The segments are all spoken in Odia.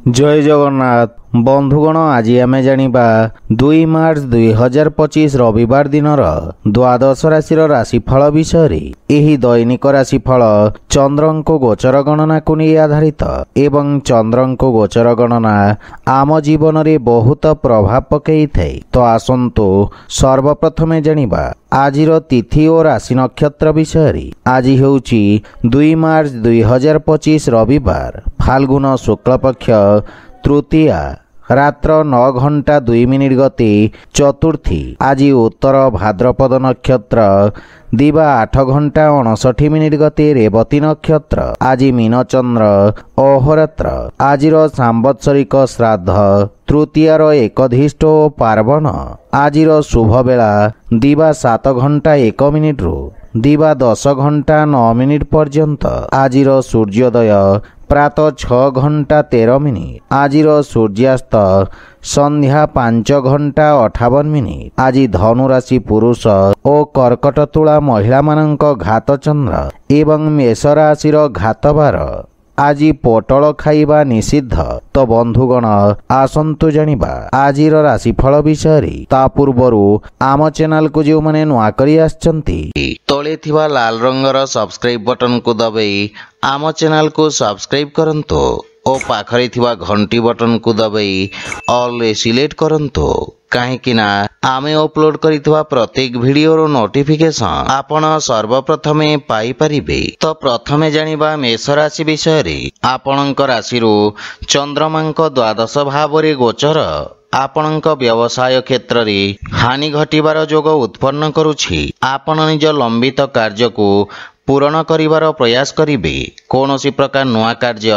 जय जगन्नाथ बंधुगण आज आम जानिबा 2 मार्च 2025 रविवार दिनर द्वादश राशि राशिफल विषय। एही दैनिक राशिफल चंद्रंको गोचर गणना को नहीं आधारित एवं चंद्रंको गोचर गणना आम जीवन में बहुत प्रभाव पकई थाए। तो आसंतु सर्वप्रथमे जानिबा आजिर तिथि और राशि नक्षत्र विषय। आज हेउची 2 मार्च 2025 रविवार फाल्गुन शुक्ल पक्ष तृतीया रात्र 9 घंटा 2 मिनिट गति चतुर्थी। आज उत्तर भाद्रपद नक्षत्र दिवा 8 घंटा 59 मिनिट गति रेवती नक्षत्र। आज मीन चंद्र अहोरात्र। आजिर सांवत्सरिक श्राद्ध तृतीयार एकधिष्ट और पार्वण। आजिर शुभ बेला दिवा 7 घंटा 1 मिनिट रु दिवा 10 घंटा 9 मिनिट पर्यंत। आजिर सूर्योदय प्रातः 6 घंटा 13 मिनिट। आजिर सूर्यास्त संध्या 5 घंटा 58 मिनिट। आज धनु राशि पुरुष और कर्कट तुला महिला मानक घात चंद्र एवं मेष राशि घात बार। आज पोटल खाइबा निषिद्ध। तो बंधुगण आसंतु जानिबा आजिर राशिफल विषय। ता पूर्वरु आम चैनल को जो माने नुआ करी आछंती तळे थिबा लाल रंगर सब्सक्राइब बटन को दबाई आम चैनल को सब्सक्राइब करंतो और पाखरे थिबा घंटी बटन को दबाई ऑल सिलेक्ट करंतो। कहीं आमे अपलोड करितवा प्रत्येक वीडियो नोटिफिकेशन आपण सर्वप्रथमे पाई परिबे। तो प्रथमे जानिबा मेष राशि विषय। आपणक राशि चंद्रमांक द्वादश भाव रे गोचर आपणक व्यवसाय क्षेत्र रे हानि घटिबार जोग उत्पन्न करुछि। आपण निज लंबित कार्य को पूरण करिवार प्रयास करिबे। कोनोसी प्रकार नुआ कार्य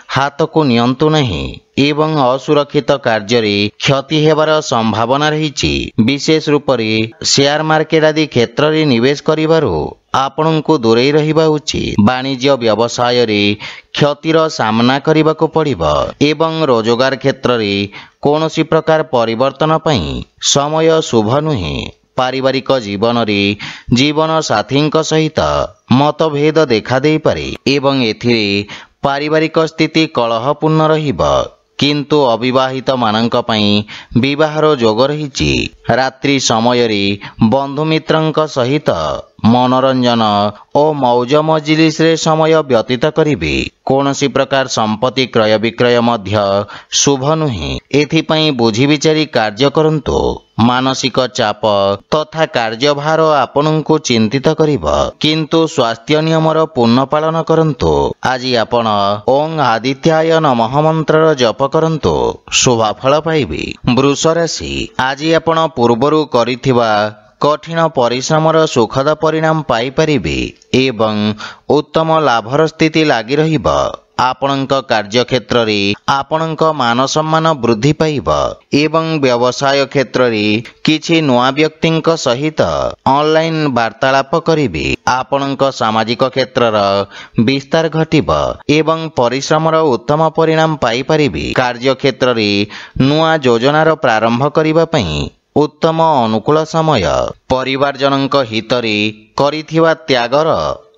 हाथ को नियंतु नहीं एवं असुरक्षित कार्य रे क्षति हेबार संभावना रहिछि। विशेष रूप रे शेयर मार्केट आदि क्षेत्र रे निवेश करिवारो आपनकु दूरेई रहिबा उचित। वाणिज्य व्यवसाय रे क्षतिर सामना करिबाको पड़िबो एवं रोजगार क्षेत्र रे कोनोसी प्रकार परिवर्तन पई समय शुभ नुहे। पारिवारिक जीवन रे जीवन साथी सहित मतभेद देखा दे पारे एवं एथिरे पारिवारिक स्थिति कलहपूर्ण रहिबो। किंतु अविवाहित मानक पई विवाहर जोग रहिछि। रात्रि समय रे बंधु मित्रंक सहित मनोरंजन और मौज मजलिस रे समय व्यतीत करिबे। कोनोसी प्रकार संपत्ति क्रय विक्रय मध्य शुभ नुहे। एथिपई बुझी विचारी कार्य करंतो। मानसिक चाप तथा कार्यभार आपनकु चिंतित करिबो किंतु स्वास्थ्य नियमर पूर्ण पालन करंतो। आज आपण ओं आदित्याय नमः मंत्र जप करंतो शुभ फल पाइबे। वृष राशि आज आपण पूर्वरु करिथिबा कठिन परिश्रमर सुखद परिणाम पाई परिबे एवं उत्तम लाभर स्थिति लागी रहिबो। आपणक कार्य क्षेत्र रे आपणक मान सम्मान वृद्धि पाइबो एवं व्यवसाय क्षेत्र रे किछि नुआ व्यक्तिंक सहित ऑनलाइन वार्तालाप करिबे। आपणक सामाजिक क्षेत्रर विस्तार घटिबो एवं परिश्रमर उत्तम परिणाम पाई परिबे। कार्य क्षेत्र रे नुआ योजनार प्रारंभ करिबा पई उत्तम अनुकूल समय। परिवार जनक हितरे करिथिबा त्यागर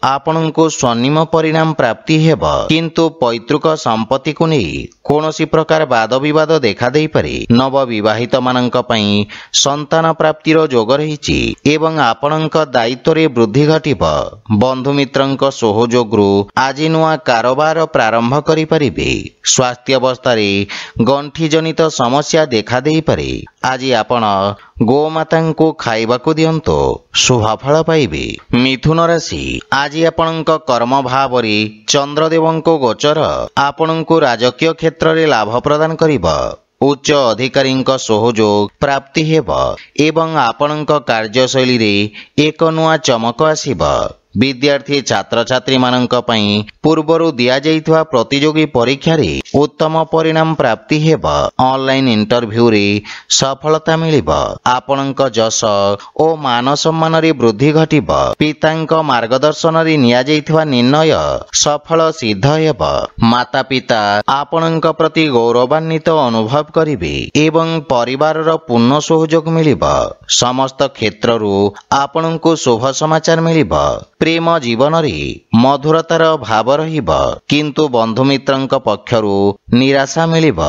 आपनकु स्वर्णिम परिणाम प्राप्ति हेबो किंतु पैतृक संपत्ति को नहीं कोनोसी प्रकार वाद विवाद देखा दे पारे। नव विवाहित मानक पई संतान प्राप्तिर जोग रहिछि एवं आपनक दायित्व रे वृद्धि घटिबो। बंधु मित्रंक सहयोगरु आज नुआ कारोबार प्रारंभ करि परिबे। स्वास्थ्य अवस्था रे गंठी जनित समस्या देखा दे पारे। आज आपण गोमाता को खाइबा को दियंतो शुभ फल पाइबे। मिथुन राशि आज आपणक कर्म भाव रे चंद्रदेवंको गोचर आपणको राजकीय क्षेत्र रे लाभ प्रदान करिबो। उच्च अधिकारींक सहयोग प्राप्ति हेबो एवं आपणक कार्यशैली रे एक नुआ चमक आसीबो। विद्यार्थी छात्र छात्री मानक पई पूर्वरु दिया जाइथवा प्रतियोगी परीक्षा रे उत्तम परिणाम प्राप्ति हेबो। ऑनलाइन इंटरव्यू रे सफलता मिलिबो। आपणक जस ओ मान सम्मान रे वृद्धि घटिबो। पितांक मार्गदर्शन रे निया जाइथवा निर्णय सफल सिद्ध हेबो। माता पिता आपणक प्रति गौरवान्वित अनुभव करिबे एवं परिवार रो पूर्ण सहयोग मिलिबो। समस्त क्षेत्ररु आपणको शुभ समाचार मिलिबो। ପ୍ରେମ ଜୀବନରେ ମଧୁରତାର ଭାବ ରହିବ, କିନ୍ତୁ ବନ୍ଧୁମିତ୍ରଙ୍କ ପକ୍ଷରୁ ନିରାଶା ମିଳିବ।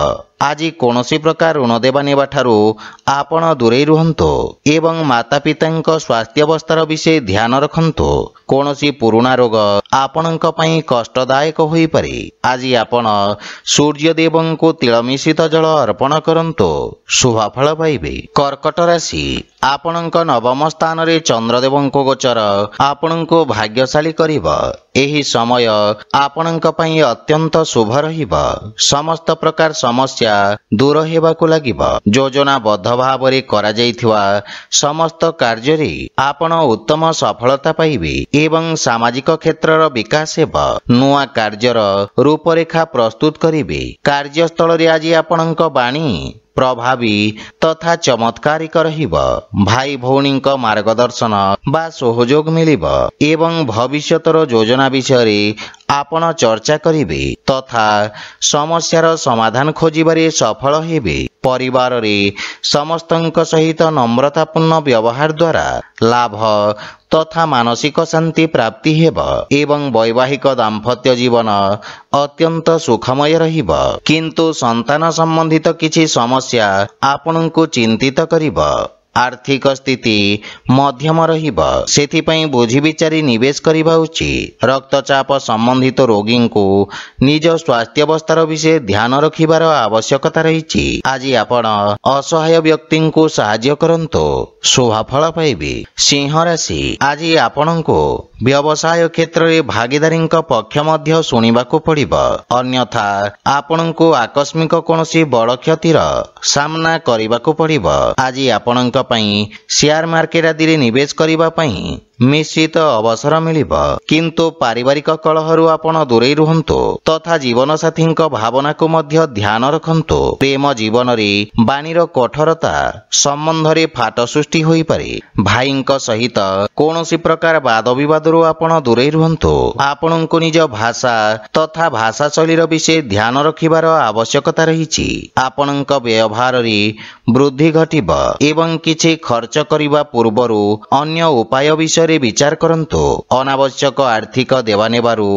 ଆଜି କୌଣସି ପ୍ରକାର ଋଣ ଦେବା ନେବା ଠାରୁ ଆପଣ ଦୂରେଇ ରୁହନ୍ତୁ ଏବଂ ମାତାପିତାଙ୍କ ସ୍ୱାସ୍ଥ୍ୟାବସ୍ଥାର ବିଷୟ ଧ୍ୟାନ ରଖନ୍ତୁ। କୌଣସି ପୁରୁଣା ରୋଗ ଆପଣଙ୍କ ପାଇଁ କଷ୍ଟଦାୟକ ହୋଇପାରେ। ଆଜି ଆପଣ ସୂର୍ଯ୍ୟଦେବଙ୍କୁ ତିଳ ମିଶ୍ରିତ ଜଳ ଅର୍ପଣ କରନ୍ତୁ, ଶୁଭଫଳ ପାଇବେ। କର୍କଟ ରାଶି, ଆପଣଙ୍କ ନବମ ସ୍ଥାନରେ ଚନ୍ଦ୍ରଦେବଙ୍କ ଗୋଚର ଆପଣଙ୍କୁ ଭାଗ୍ୟଶାଳୀ କରିବ। ଏହି ସମୟ ଆପଣଙ୍କ ପାଇଁ ଅତ୍ୟନ୍ତ ଶୁଭ ରହିବ। ସମସ୍ତ ପ୍ରକାର ସମସ୍ୟା ଦୂର ହେବାକୁ ଲାଗିବ। ଯୋଜନାବଦ୍ଧ ଭାବରେ କରାଯାଇଥିବା ସମସ୍ତ କାର୍ଯ୍ୟରେ ଆପଣ ଉତ୍ତମ ସଫଳତା ପାଇବେ ଏବଂ ସାମାଜିକ କ୍ଷେତ୍ରର ବିକାଶ ହେବ। ନୂଆ କାର୍ଯ୍ୟର ରୂପରେଖା ପ୍ରସ୍ତୁତ କରିବେ। କାର୍ଯ୍ୟସ୍ଥଳରେ ଆଜି ଆପଣଙ୍କ ବାଣୀ ପ୍ରଭାବୀ ତଥା ଚମତ୍କାରିକ ରହିବ। ଭାଇ ଭଉଣୀଙ୍କ ମାର୍ଗଦର୍ଶନ ବା ସହଯୋଗ ମିଳିବ ଏବଂ ଭବିଷ୍ୟତର ଯୋଜନା ବିଷୟରେ ଆପଣ ଚର୍ଚ୍ଚା କରିବେ ତଥା ସମସ୍ୟାର ସମାଧାନ ଖୋଜିବାରେ ସଫଳ ହେବେ। ପରିବାରରେ ସମସ୍ତଙ୍କ ସହିତ ନମ୍ରତାପୂର୍ଣ୍ଣ ବ୍ୟବହାର ଦ୍ୱାରା ଲାଭ ତଥା ମାନସିକ ଶାନ୍ତି ପ୍ରାପ୍ତି ହେବ ଏବଂ ବୈବାହିକ ଦାମ୍ପତ୍ୟ ଜୀବନ ଅତ୍ୟନ୍ତ ସୁଖମୟ ରହିବ। କିନ୍ତୁ ସନ୍ତାନ ସମ୍ବନ୍ଧିତ କିଛି ସମସ୍ୟା ଆପଣଙ୍କୁ ଚିନ୍ତିତ କରିବ। ଆର୍ଥିକ ସ୍ଥିତି ମଧ୍ୟମ ରହିବ, ସେଥିପାଇଁ ବୁଝି ବିଚାରି ନିବେଶ କରିବା ଉଚିତ। ରକ୍ତଚାପ ସମ୍ବନ୍ଧିତ ରୋଗୀଙ୍କୁ ନିଜ ସ୍ୱାସ୍ଥ୍ୟାବସ୍ଥାର ବିଷୟ ଧ୍ୟାନ ରଖିବାର ଆବଶ୍ୟକତା ରହିଛି। ଆଜି ଆପଣ ଅସହାୟ ବ୍ୟକ୍ତିଙ୍କୁ ସାହାଯ୍ୟ କରନ୍ତୁ, ଶୁଭଫଳ ପାଇବେ। ସିଂହ ରାଶି, ଆଜି ଆପଣଙ୍କୁ ବ୍ୟବସାୟ କ୍ଷେତ୍ରରେ ଭାଗିଦାରୀଙ୍କ ପକ୍ଷ ମଧ୍ୟ ଶୁଣିବାକୁ ପଡ଼ିବ, ଅନ୍ୟଥା ଆପଣଙ୍କୁ ଆକସ୍ମିକ କୌଣସି ବଡ଼ କ୍ଷତିର ସାମ୍ନା କରିବାକୁ ପଡ଼ିବ। ଆଜି ଆପଣଙ୍କ ପାଇଁ ସେୟାର ମାର୍କେଟ ଆଦିରେ ନିବେଶ କରିବା ପାଇଁ ମିଶ୍ରିତ ଅବସର ମିଳିବ, କିନ୍ତୁ ପାରିବାରିକ କଳହରୁ ଆପଣ ଦୂରେଇ ରୁହନ୍ତୁ ତଥା ଜୀବନସାଥୀଙ୍କ ଭାବନାକୁ ମଧ୍ୟ ଧ୍ୟାନ ରଖନ୍ତୁ। ପ୍ରେମ ଜୀବନରେ ବାଣୀର କଠୋରତା ସମ୍ବନ୍ଧରେ ଫାଟ ସୃଷ୍ଟି ହୋଇପାରେ। ଭାଇଙ୍କ ସହିତ କୌଣସି ପ୍ରକାର ବାଦ ବିବାଦରୁ ଆପଣ ଦୂରେଇ ରୁହନ୍ତୁ। ଆପଣଙ୍କୁ ନିଜ ଭାଷା ତଥା ଭାଷା ଶୈଳୀର ବିଷୟ ଧ୍ୟାନ ରଖିବାର ଆବଶ୍ୟକତା ରହିଛି। ଆପଣଙ୍କ ବ୍ୟବହାରରେ ବୃଦ୍ଧି ଘଟିବ ଏବଂ କିଛି ଖର୍ଚ୍ଚ କରିବା ପୂର୍ବରୁ ଅନ୍ୟ ଉପାୟ ବିଷୟରେ ବିଚାର କରନ୍ତୁ। ଅନାବଶ୍ୟକ ଆର୍ଥିକ ଦେବାନେବାରୁ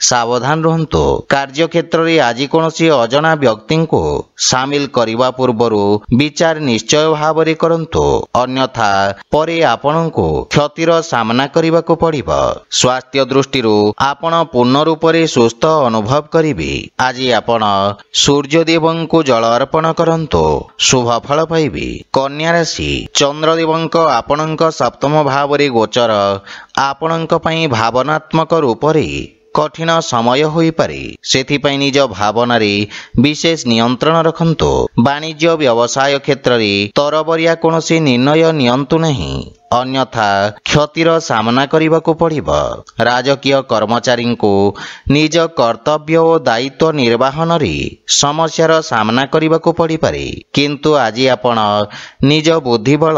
ସାବଧାନ ରୁହନ୍ତୁ। କାର୍ଯ୍ୟକ୍ଷେତ୍ରରେ ଆଜି କୌଣସି ଅଜଣା ବ୍ୟକ୍ତିଙ୍କୁ ସାମିଲ କରିବା ପୂର୍ବରୁ ବିଚାର ନିଶ୍ଚୟ ଭାବରେ କରନ୍ତୁ, ଅନ୍ୟଥା ପରେ ଆପଣଙ୍କୁ କ୍ଷତିର ସାମ୍ନା କରିବାକୁ ପଡ଼ିବ। ସ୍ୱାସ୍ଥ୍ୟ ଦୃଷ୍ଟିରୁ ଆପଣ ପୂର୍ଣ୍ଣ ରୂପରେ ସୁସ୍ଥ ଅନୁଭବ କରିବେ। ଆଜି ଆପଣ ସୂର୍ଯ୍ୟଦେବଙ୍କୁ ଜଳ ଅର୍ପଣ କରନ୍ତୁ, ଶୁଭଫଳ ପାଇବେ। କନ୍ୟା ରାଶି, ଚନ୍ଦ୍ରଦେବଙ୍କ ଆପଣଙ୍କ ସପ୍ତମ ଭାବରେ ଗୋଚର ଆପଣଙ୍କ ପାଇଁ ଭାବନାତ୍ମକ ରୂପରେ କଠିନ ସମୟ ହୋଇପାରେ। ସେଥିପାଇଁ ନିଜ ଭାବନାରେ ବିଶେଷ ନିୟନ୍ତ୍ରଣ ରଖନ୍ତୁ। ବାଣିଜ୍ୟ ବ୍ୟବସାୟ କ୍ଷେତ୍ରରେ ତରବରିଆ କୌଣସି ନିର୍ଣ୍ଣୟ ନିଅନ୍ତୁ ନାହିଁ, ଅନ୍ୟଥା କ୍ଷତିର ସାମ୍ନା କରିବାକୁ ପଡ଼ିବ। ରାଜକୀୟ କର୍ମଚାରୀଙ୍କୁ ନିଜ କର୍ତ୍ତବ୍ୟ ଓ ଦାୟିତ୍ୱ ନିର୍ବାହନରେ ସମସ୍ୟାର ସାମ୍ନା କରିବାକୁ ପଡ଼ିପାରେ, କିନ୍ତୁ ଆଜି ଆପଣ ନିଜ ବୁଦ୍ଧିବଳ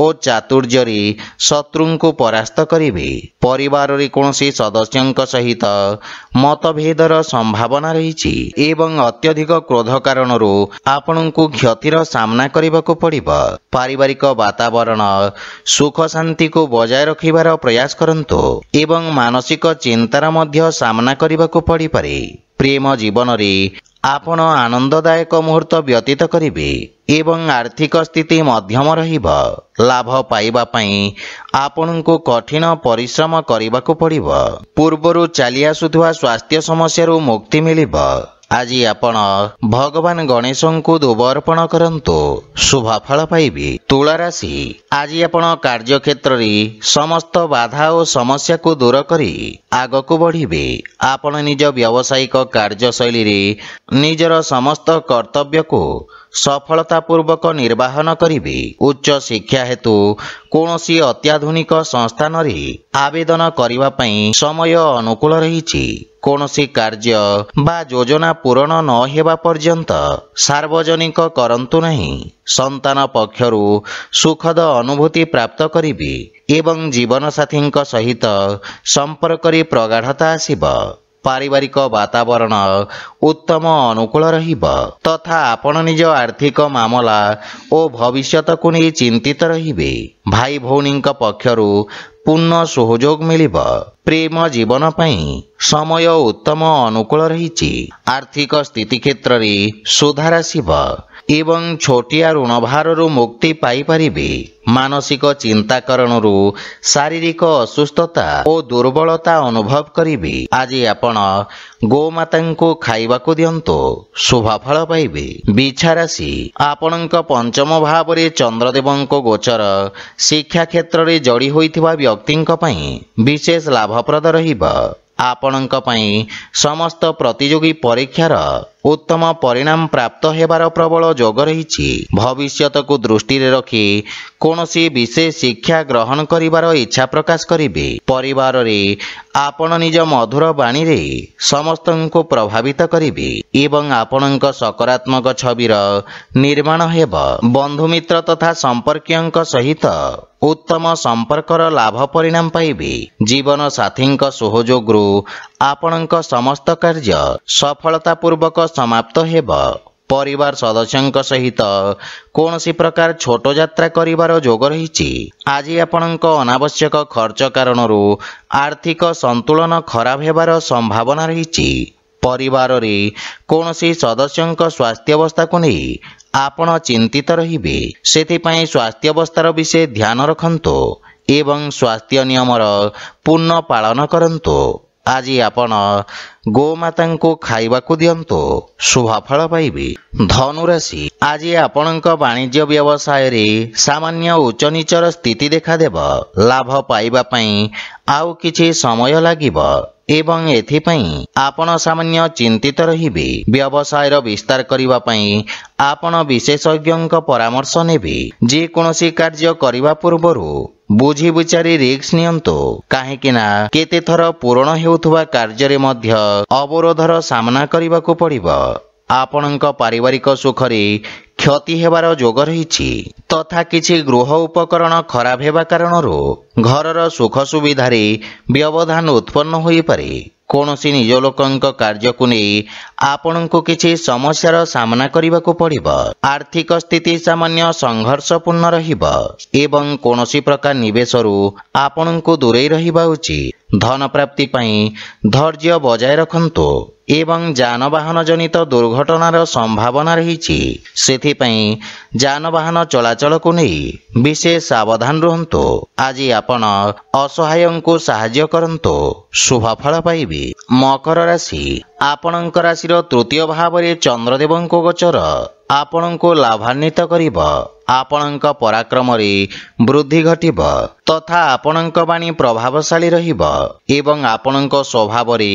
ଓ ଚାତୁର୍ଯ୍ୟରେ ଶତ୍ରୁଙ୍କୁ ପରାସ୍ତ କରିବେ। ପରିବାରରେ କୌଣସି ସଦସ୍ୟଙ୍କ ସହିତ ମତଭେଦର ସମ୍ଭାବନା ରହିଛି ଏବଂ ଅତ୍ୟଧିକ କ୍ରୋଧ କାରଣରୁ ଆପଣଙ୍କୁ କ୍ଷତିର ସାମ୍ନା କରିବାକୁ ପଡ଼ିବ। ପାରିବାରିକ ବାତାବରଣ ସୁଖ ଶାନ୍ତିକୁ ବଜାୟ ରଖିବାର ପ୍ରୟାସ କରନ୍ତୁ ଏବଂ ମାନସିକ ଚିନ୍ତାର ମଧ୍ୟ ସାମ୍ନା କରିବାକୁ ପଡ଼ିପାରେ। ପ୍ରେମ ଜୀବନରେ ଆପଣ ଆନନ୍ଦଦାୟକ ମୁହୂର୍ତ୍ତ ବ୍ୟତୀତ କରିବେ ଏବଂ ଆର୍ଥିକ ସ୍ଥିତି ମଧ୍ୟମ ରହିବ। ଲାଭ ପାଇବା ପାଇଁ ଆପଣଙ୍କୁ କଠିନ ପରିଶ୍ରମ କରିବାକୁ ପଡ଼ିବ। ପୂର୍ବରୁ ଚାଲି ଆସୁଥିବା ସ୍ୱାସ୍ଥ୍ୟ ସମସ୍ୟାରୁ ମୁକ୍ତି ମିଳିବ। ଆଜି ଆପଣ ଭଗବାନ ଗଣେଶଙ୍କୁ ଧୂପ ଅର୍ପଣ କରନ୍ତୁ, ଶୁଭଫଳ ପାଇବେ। ତୁଳା ରାଶି, ଆଜି ଆପଣ କାର୍ଯ୍ୟକ୍ଷେତ୍ରରେ ସମସ୍ତ ବାଧା ଓ ସମସ୍ୟାକୁ ଦୂର କରି ଆଗକୁ ବଢ଼ିବେ। ଆପଣ ନିଜ ବ୍ୟବସାୟିକ କାର୍ଯ୍ୟଶୈଳୀରେ ନିଜର ସମସ୍ତ କର୍ତ୍ତବ୍ୟକୁ ସଫଳତାପୂର୍ବକ ନିର୍ବାହନ କରିବେ। ଉଚ୍ଚ ଶିକ୍ଷା ହେତୁ କୌଣସି ଅତ୍ୟାଧୁନିକ ସଂସ୍ଥାନରେ ଆବେଦନ କରିବା ପାଇଁ ସମୟ ଅନୁକୂଳ ରହିଛି। କୌଣସି କାର୍ଯ୍ୟ ବା ଯୋଜନା ପୂରଣ ନ ହେବା ପର୍ଯ୍ୟନ୍ତ ସାର୍ବଜନିକ କରନ୍ତୁ ନାହିଁ। ସନ୍ତାନ ପକ୍ଷରୁ ସୁଖଦ ଅନୁଭୂତି ପ୍ରାପ୍ତ କରିବେ ଏବଂ ଜୀବନସାଥୀଙ୍କ ସହିତ ସମ୍ପର୍କରେ ପ୍ରଗାଢ଼ତା ଆସିବ। ପାରିବାରିକ ବାତାବରଣ ଉତ୍ତମ ଅନୁକୂଳ ରହିବ ତଥା ଆପଣ ନିଜ ଆର୍ଥିକ ମାମଲା ଓ ଭବିଷ୍ୟତକୁ ନେଇ ଚିନ୍ତିତ ରହିବେ। ଭାଇ ଭଉଣୀଙ୍କ ପକ୍ଷରୁ ପୂର୍ଣ୍ଣ ସହଯୋଗ ମିଳିବ। ପ୍ରେମ ଜୀବନ ପାଇଁ ସମୟ ଉତ୍ତମ ଅନୁକୂଳ ରହିଛି। ଆର୍ଥିକ ସ୍ଥିତି କ୍ଷେତ୍ରରେ ସୁଧାର ଆସିବ ଏବଂ ଛୋଟିଆ ଋଣଭାରରୁ ମୁକ୍ତି ପାଇପାରିବେ। ମାନସିକ ଚିନ୍ତା କାରଣରୁ ଶାରୀରିକ ଅସୁସ୍ଥତା ଓ ଦୁର୍ବଳତା ଅନୁଭବ କରିବେ। ଆଜି ଆପଣ ଗୋମାତାଙ୍କୁ ଖାଇବାକୁ ଦିଅନ୍ତୁ, ଶୁଭ ଫଳ ପାଇବେ। ବିଛା ରାଶି, ଆପଣଙ୍କ ପଞ୍ଚମ ଭାବରେ ଚନ୍ଦ୍ରଦେବଙ୍କ ଗୋଚର ଶିକ୍ଷା କ୍ଷେତ୍ରରେ ଯୋଡ଼ି ହୋଇଥିବା ବ୍ୟକ୍ତିଙ୍କ ପାଇଁ ବିଶେଷ ଲାଭପ୍ରଦ ରହିବ। ଆପଣଙ୍କ ପାଇଁ ସମସ୍ତ ପ୍ରତିଯୋଗୀ ପରୀକ୍ଷାର ଉତ୍ତମ ପରିଣାମ ପ୍ରାପ୍ତ ହେବାର ପ୍ରବଳ ଯୋଗ ରହିଛି। ଭବିଷ୍ୟତକୁ ଦୃଷ୍ଟିରେ ରଖି କୌଣସି ବିଶେଷ ଶିକ୍ଷା ଗ୍ରହଣ କରିବାର ଇଚ୍ଛା ପ୍ରକାଶ କରିବେ। ପରିବାରରେ ଆପଣ ନିଜ ମଧୁର ବାଣୀରେ ସମସ୍ତଙ୍କୁ ପ୍ରଭାବିତ କରିବେ ଏବଂ ଆପଣଙ୍କ ସକାରାତ୍ମକ ଛବିର ନିର୍ମାଣ ହେବ। ବନ୍ଧୁମିତ୍ର ତଥା ସମ୍ପର୍କୀୟଙ୍କ ସହିତ ଉତ୍ତମ ସମ୍ପର୍କର ଲାଭ ପରିଣାମ ପାଇବେ। ଜୀବନ ସାଥୀଙ୍କ ସହଯୋଗରୁ ଆପଣଙ୍କ ସମସ୍ତ କାର୍ଯ୍ୟ ସଫଳତାପୂର୍ବକ ସମାପ୍ତ ହେବ। ପରିବାର ସଦସ୍ୟଙ୍କ ସହିତ କୌଣସି ପ୍ରକାର ଛୋଟ ଯାତ୍ରା କରିବାର ଯୋଗ ରହିଛି। ଆଜି ଆପଣଙ୍କ ଅନାବଶ୍ୟକ ଖର୍ଚ୍ଚ କାରଣରୁ ଆର୍ଥିକ ସନ୍ତୁଳନ ଖରାପ ହେବାର ସମ୍ଭାବନା ରହିଛି। ପରିବାରରେ କୌଣସି ସଦସ୍ୟଙ୍କ ସ୍ୱାସ୍ଥ୍ୟାବସ୍ଥାକୁ ନେଇ ଆପଣ ଚିନ୍ତିତ ରହିବେ। ସେଥିପାଇଁ ସ୍ୱାସ୍ଥ୍ୟାବସ୍ଥାର ବିଷୟ ଧ୍ୟାନ ରଖନ୍ତୁ ଏବଂ ସ୍ୱାସ୍ଥ୍ୟ ନିୟମର ପୂର୍ଣ୍ଣ ପାଳନ କରନ୍ତୁ। ଆଜି ଆପଣ ଗୋମାତାଙ୍କୁ ଖାଇବାକୁ ଦିଅନ୍ତୁ, ଶୁଭ ଫଳ ପାଇବେ। ଧନୁରାଶି, ଆଜି ଆପଣଙ୍କ ବାଣିଜ୍ୟ ବ୍ୟବସାୟରେ ସାମାନ୍ୟ ଉଚ୍ଚ ନିଚର ସ୍ଥିତି ଦେଖାଦେବ। ଲାଭ ପାଇବା ପାଇଁ ଆଉ କିଛି ସମୟ ଲାଗିବ ଏବଂ ଏଥିପାଇଁ ଆପଣ ସାମାନ୍ୟ ଚିନ୍ତିତ ରହିବେ। ବ୍ୟବସାୟର ବିସ୍ତାର କରିବା ପାଇଁ ଆପଣ ବିଶେଷଜ୍ଞଙ୍କ ପରାମର୍ଶ ନେବେ। ଯେକୌଣସି କାର୍ଯ୍ୟ କରିବା ପୂର୍ବରୁ ବୁଝି ବିଚାରି ରିସ୍କ ନିଅନ୍ତୁ, କାହିଁକି ନା କେତେଥର ପୂରଣ ହେଉଥିବା କାର୍ଯ୍ୟରେ ମଧ୍ୟ ଅବରୋଧର ସାମ୍ନା କରିବାକୁ ପଡ଼ିବ। ଆପଣଙ୍କ ପାରିବାରିକ ସୁଖରେ କ୍ଷତି ହେବାର ଯୋଗ ରହିଛି ତଥା କିଛି ଗୃହ ଉପକରଣ ଖରାପ ହେବା କାରଣରୁ ଘରର ସୁଖ ସୁବିଧାରେ ବ୍ୟବଧାନ ଉତ୍ପନ୍ନ ହୋଇପାରେ। କୌଣସି ନିଜ ଲୋକଙ୍କ କାର୍ଯ୍ୟକୁ ନେଇ ଆପଣଙ୍କୁ କିଛି ସମସ୍ୟାର ସାମ୍ନା କରିବାକୁ ପଡ଼ିବ। ଆର୍ଥିକ ସ୍ଥିତି ସାମାନ୍ୟ ସଂଘର୍ଷପୂର୍ଣ୍ଣ ରହିବ ଏବଂ କୌଣସି ପ୍ରକାର ନିବେଶରୁ ଆପଣଙ୍କୁ ଦୂରେଇ ରହିବା ଉଚିତ। ଧନ ପ୍ରାପ୍ତି ପାଇଁ ଧୈର୍ଯ୍ୟ ବଜାୟ ରଖନ୍ତୁ ଏବଂ ଯାନବାହନ ଜନିତ ଦୁର୍ଘଟଣାର ସମ୍ଭାବନା ରହିଛି। ସେଥିପାଇଁ ଯାନବାହନ ଚଳାଚଳକୁ ନେଇ ବିଶେଷ ସାବଧାନ ରୁହନ୍ତୁ। ଆଜି ଆପଣ ଅସହାୟଙ୍କୁ ସାହାଯ୍ୟ କରନ୍ତୁ, ଶୁଭ ଫଳ ପାଇବେ। ମକର ରାଶି, ଆପଣଙ୍କ ରାଶିର ତୃତୀୟ ଭାବରେ ଚନ୍ଦ୍ରଦେବଙ୍କ ଗୋଚର ଆପଣଙ୍କୁ ଲାଭାନ୍ୱିତ କରିବ। ଆପଣଙ୍କ ପରାକ୍ରମରେ ବୃଦ୍ଧି ଘଟିବ ତଥା ଆପଣଙ୍କ ବାଣୀ ପ୍ରଭାବଶାଳୀ ରହିବ ଏବଂ ଆପଣଙ୍କ ସ୍ୱଭାବରେ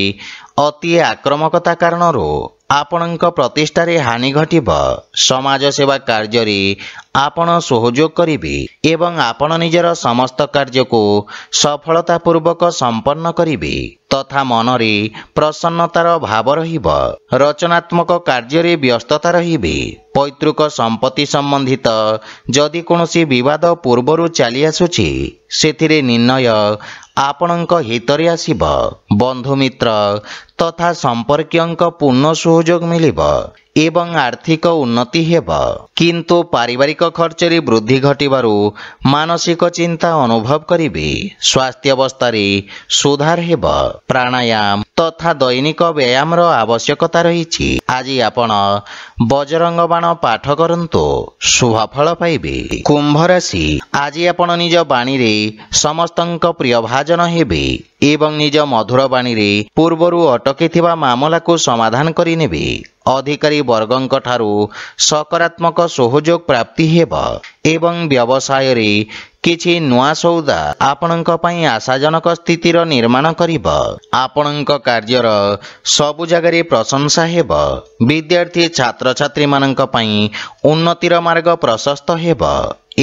ଅତି ଆକ୍ରମକତା କାରଣରୁ ଆପଣଙ୍କ ପ୍ରତିଷ୍ଠାରେ ହାନି ଘଟିବ। ସମାଜ ସେବା କାର୍ଯ୍ୟରେ ଆପଣ ସହଯୋଗ କରିବେ ଏବଂ ଆପଣ ନିଜର ସମସ୍ତ କାର୍ଯ୍ୟକୁ ସଫଳତାପୂର୍ବକ ସମ୍ପନ୍ନ କରିବେ ତଥା ମନରେ ପ୍ରସନ୍ନତାର ଭାବ ରହିବ। ରଚନାତ୍ମକ କାର୍ଯ୍ୟରେ ବ୍ୟସ୍ତତା ରହିବେ। ପୈତୃକ ସମ୍ପତ୍ତି ସମ୍ବନ୍ଧିତ ଯଦି କୌଣସି ବିବାଦ ପୂର୍ବରୁ ଚାଲି ଆସୁଛି, ସେଥିରେ ନିର୍ଣ୍ଣୟ ଆପଣଙ୍କ ହିତରେ ଆସିବ। ବନ୍ଧୁମିତ୍ର ତଥା ସମ୍ପର୍କୀୟଙ୍କ ପୂର୍ଣ୍ଣ ସହଯୋଗ ମିଳିବ ଏବଂ ଆର୍ଥିକ ଉନ୍ନତି ହେବ। କିନ୍ତୁ ପାରିବାରିକ ଖର୍ଚ୍ଚରେ ବୃଦ୍ଧି ଘଟିବାରୁ ମାନସିକ ଚିନ୍ତା ଅନୁଭବ କରିବେ। ସ୍ୱାସ୍ଥ୍ୟାବସ୍ଥାରେ ସୁଧାର ହେବ। ପ୍ରାଣାୟାମ ତଥା ଦୈନିକ ବ୍ୟାୟାମର ଆବଶ୍ୟକତା ରହିଛି। ଆଜି ଆପଣ ବଜରଙ୍ଗ ବାଣ ପାଠ କରନ୍ତୁ, ଶୁଭ ଫଳ ପାଇବେ। କୁମ୍ଭ ରାଶି, ଆଜି ଆପଣ ନିଜ ବାଣୀରେ ସମସ୍ତଙ୍କ ପ୍ରିୟଭାଜନ ହେବେ ଏବଂ ନିଜ ମଧୁର ବାଣୀରେ ପୂର୍ବରୁ ଅଟକିଥିବା ମାମଲାକୁ ସମାଧାନ କରିନେବେ। ଅଧିକାରୀ ବର୍ଗଙ୍କ ଠାରୁ ସକାରାତ୍ମକ ସହଯୋଗ ପ୍ରାପ୍ତି ହେବ ଏବଂ ବ୍ୟବସାୟରେ କିଛି ନୂଆ ସୌଦା ଆପଣଙ୍କ ପାଇଁ ଆଶାଜନକ ସ୍ଥିତିର ନିର୍ମାଣ କରିବ। ଆପଣଙ୍କ କାର୍ଯ୍ୟର ସବୁ ଜାଗାରେ ପ୍ରଶଂସା ହେବ। ବିଦ୍ୟାର୍ଥୀ ଛାତ୍ରଛାତ୍ରୀମାନଙ୍କ ପାଇଁ ଉନ୍ନତିର ମାର୍ଗ ପ୍ରଶସ୍ତ ହେବ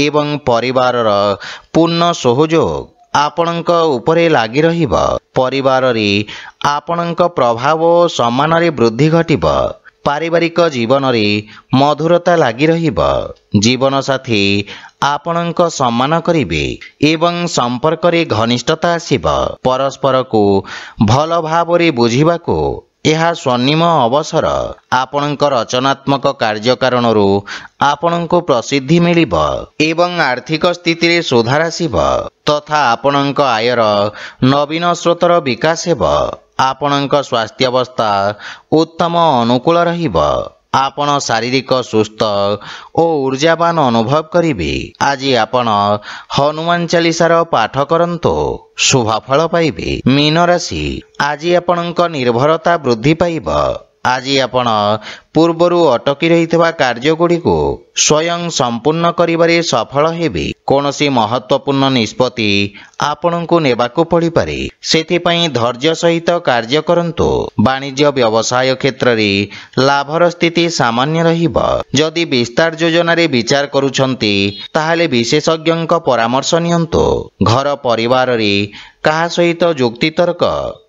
ଏବଂ ପରିବାରର ପୂର୍ଣ୍ଣ ସହଯୋଗ ଆପଣଙ୍କ ଉପରେ ଲାଗି ରହିବ। ପରିବାରରେ ଆପଣଙ୍କ ପ୍ରଭାବ ଓ ସମ୍ମାନରେ ବୃଦ୍ଧି ଘଟିବ। ପାରିବାରିକ ଜୀବନରେ ମଧୁରତା ଲାଗି ରହିବ। ଜୀବନସାଥୀ ଆପଣଙ୍କ ସମ୍ମାନ କରିବେ ଏବଂ ସମ୍ପର୍କରେ ଘନିଷ୍ଠତା ଆସିବ। ପରସ୍ପରକୁ ଭଲ ଭାବରେ ବୁଝିବାକୁ ଏହା ସ୍ୱର୍ଣ୍ଣିମ ଅବସର। ଆପଣଙ୍କ ରଚନାତ୍ମକ କାର୍ଯ୍ୟ କାରଣରୁ ଆପଣଙ୍କୁ ପ୍ରସିଦ୍ଧି ମିଳିବ ଏବଂ ଆର୍ଥିକ ସ୍ଥିତିରେ ସୁଧାର ଆସିବ ତଥା ଆପଣଙ୍କ ଆୟର ନବୀନ ସ୍ରୋତର ବିକାଶ ହେବ। ଆପଣଙ୍କ ସ୍ୱାସ୍ଥ୍ୟାବସ୍ଥା ଉତ୍ତମ ଅନୁକୂଳ ରହିବ। ଆପଣ ଶାରୀରିକ ସୁସ୍ଥ ଓ ଊର୍ଜାବାନ ଅନୁଭବ କରିବେ। ଆଜି ଆପଣ ହନୁମାନ ଚାଳିଶାର ପାଠ କରନ୍ତୁ, ଶୁଭ ଫଳ ପାଇବେ। ମୀନ ରାଶି, ଆଜି ଆପଣଙ୍କ ନିର୍ଭରତା ବୃଦ୍ଧି ପାଇବ। ଆଜି ଆପଣ ପୂର୍ବରୁ ଅଟକି ରହିଥିବା କାର୍ଯ୍ୟଗୁଡ଼ିକୁ ସ୍ୱୟଂ ସମ୍ପୂର୍ଣ୍ଣ କରିବାରେ ସଫଳ ହେବେ। କୌଣସି ମହତ୍ତ୍ୱପୂର୍ଣ୍ଣ ନିଷ୍ପତ୍ତି ଆପଣଙ୍କୁ ନେବାକୁ ପଡ଼ିପାରେ, ସେଥିପାଇଁ ଧୈର୍ଯ୍ୟ ସହିତ କାର୍ଯ୍ୟ କରନ୍ତୁ। ବାଣିଜ୍ୟ ବ୍ୟବସାୟ କ୍ଷେତ୍ରରେ ଲାଭର ସ୍ଥିତି ସାମାନ୍ୟ ରହିବ। ଯଦି ବିସ୍ତାର ଯୋଜନାରେ ବିଚାର କରୁଛନ୍ତି ତାହେଲେ ବିଶେଷଜ୍ଞଙ୍କ ପରାମର୍ଶ ନିଅନ୍ତୁ। ଘର ପରିବାରରେ କାହା ସହିତ ଯୁକ୍ତିତର୍କ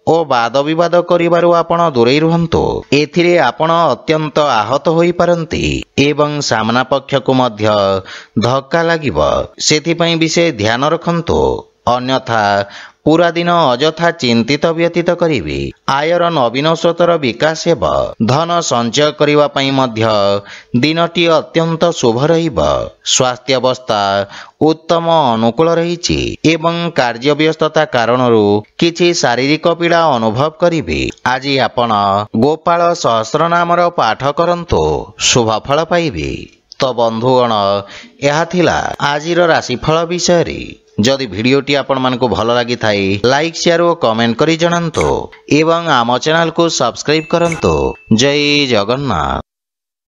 ଓ ବାଦବିବାଦ କରିବାରୁ ଆପଣ ଦୂରେଇ ରୁହନ୍ତୁ। ଏଥିରେ ଆପଣ ଅତ୍ୟନ୍ତ ଆହତ ହୋଇପାରନ୍ତି ଏବଂ ସାମ୍ନା ପକ୍ଷକୁ ମଧ୍ୟ ଧକ୍କା ଲାଗିବ। ସେଥିପାଇଁ ବିଶେଷ ଧ୍ୟାନ ରଖନ୍ତୁ, ଅନ୍ୟଥା ପୁରା ଦିନ ଅଯଥା ଚିନ୍ତିତ ବ୍ୟତୀତ କରିବେ। ଆୟର ନବୀନ ସ୍ରୋତର ବିକାଶ ହେବ। ଧନ ସଞ୍ଚୟ କରିବା ପାଇଁ ମଧ୍ୟ ଦିନଟି ଅତ୍ୟନ୍ତ ଶୁଭ ରହିବ। ସ୍ୱାସ୍ଥ୍ୟାବସ୍ଥା ଉତ୍ତମ ଅନୁକୂଳ ରହିଛି ଏବଂ କାର୍ଯ୍ୟବ୍ୟସ୍ତତା କାରଣରୁ କିଛି ଶାରୀରିକ ପୀଡ଼ା ଅନୁଭବ କରିବେ। ଆଜି ଆପଣ ଗୋପାଳ ସହସ୍ରନାମର ପାଠ କରନ୍ତୁ, ଶୁଭ ଫଳ ପାଇବେ। ତ ବନ୍ଧୁଗଣ, ଏହା ଥିଲା ଆଜିର ରାଶିଫଳ ବିଷୟରେ। ଯଦି ଭିଡ଼ିଓଟି ଆପଣମାନଙ୍କୁ ଭଲ ଲାଗିଥାଏ ଲାଇକ୍, ସେୟାର ଓ କମେଣ୍ଟ କରି ଜଣାନ୍ତୁ ଏବଂ ଆମ ଚ୍ୟାନେଲକୁ ସବସ୍କ୍ରାଇବ୍ କରନ୍ତୁ। ଜୟ ଜଗନ୍ନାଥ।